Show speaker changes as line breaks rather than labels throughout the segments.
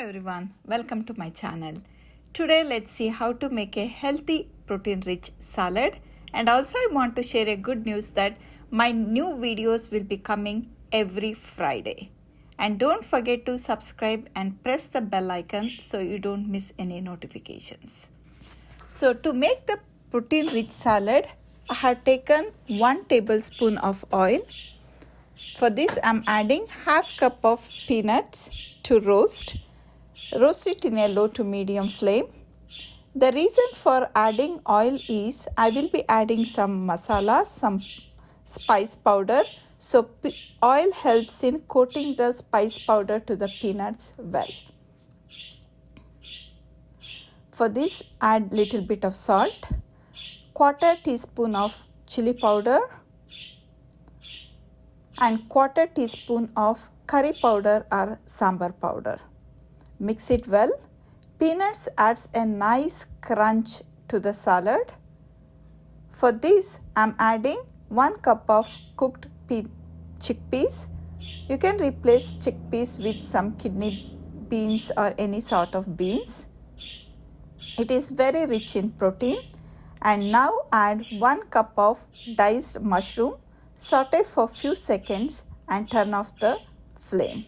everyone, welcome to my channel. Today let's see how to make a healthy protein rich salad, and also I want to share a good news that my new videos will be coming every Friday. And don't forget to subscribe and press the bell icon so you don't miss any notifications. So to make the protein rich salad, I have taken 1 tablespoon of oil. For this I'm adding half cup of peanuts to roast. Roast it in a low to medium flame. The reason for adding oil is I will be adding some masala, some spice powder. So oil helps in coating the spice powder to the peanuts well. For this add little bit of salt, quarter teaspoon of chili powder and quarter teaspoon of curry powder or sambar powder. Mix it well. Peanuts adds a nice crunch to the salad. For this I am adding 1 cup of cooked chickpeas. You can replace chickpeas with some kidney beans or any sort of beans. It is very rich in protein. And now add 1 cup of diced mushroom. Saute for few seconds and turn off the flame.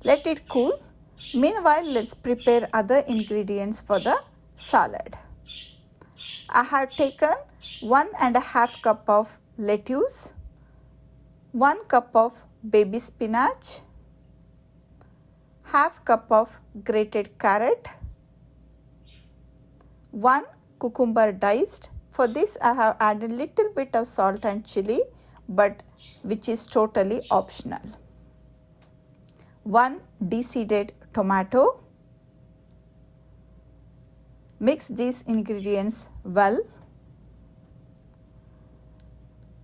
Let it cool. Meanwhile, let's prepare other ingredients for the salad. I have taken 1.5 cup of lettuce, 1 cup of baby spinach, half cup of grated carrot, 1 cucumber diced. For this I have added little bit of salt and chili, but which is totally optional. 1 deseeded tomato. Mix these ingredients well.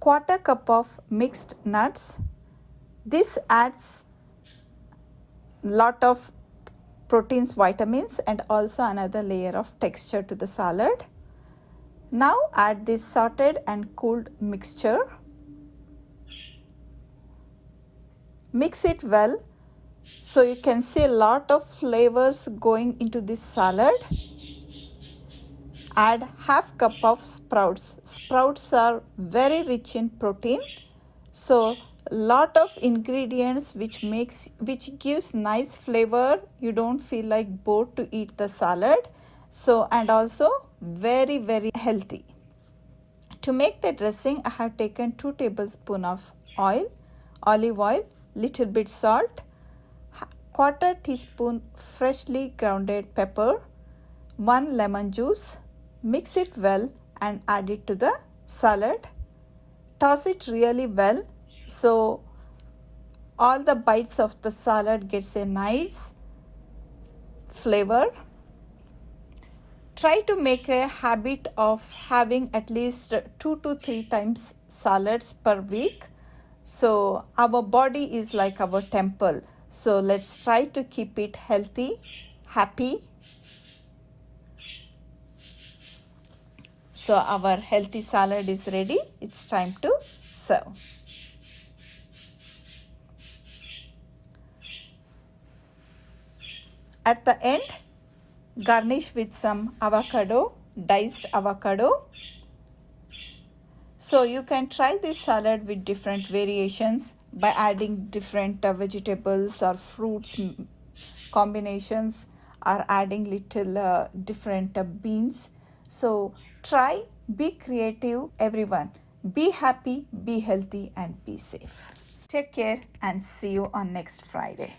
Quarter cup of mixed nuts. This adds lot of proteins, vitamins, and also another layer of texture to the salad. Now add this sautéed and cooled mixture. Mix it well. So you can see a lot of flavors going into this salad. Add half cup of sprouts. Sprouts are very rich in protein. So lot of ingredients which gives nice flavor. You don't feel like bored to eat the salad. So and also very healthy. To make the dressing I have taken 2 tablespoons of olive oil, little bit salt, quarter teaspoon freshly grounded pepper, 1 lemon juice. Mix it well and add it to the salad. Toss it really well so all the bites of the salad gets a nice flavor. Try to make a habit of having at least 2 to 3 times salads per week. So our body is like our temple. So let's try to keep it healthy, happy. So our healthy salad is ready. It's time to serve. At the end, garnish with some avocado, diced avocado. So you can try this salad with different variations by adding different vegetables or fruits combinations, or adding little different beans. So try, be creative everyone. Be happy, be healthy and be safe. Take care and see you on next Friday.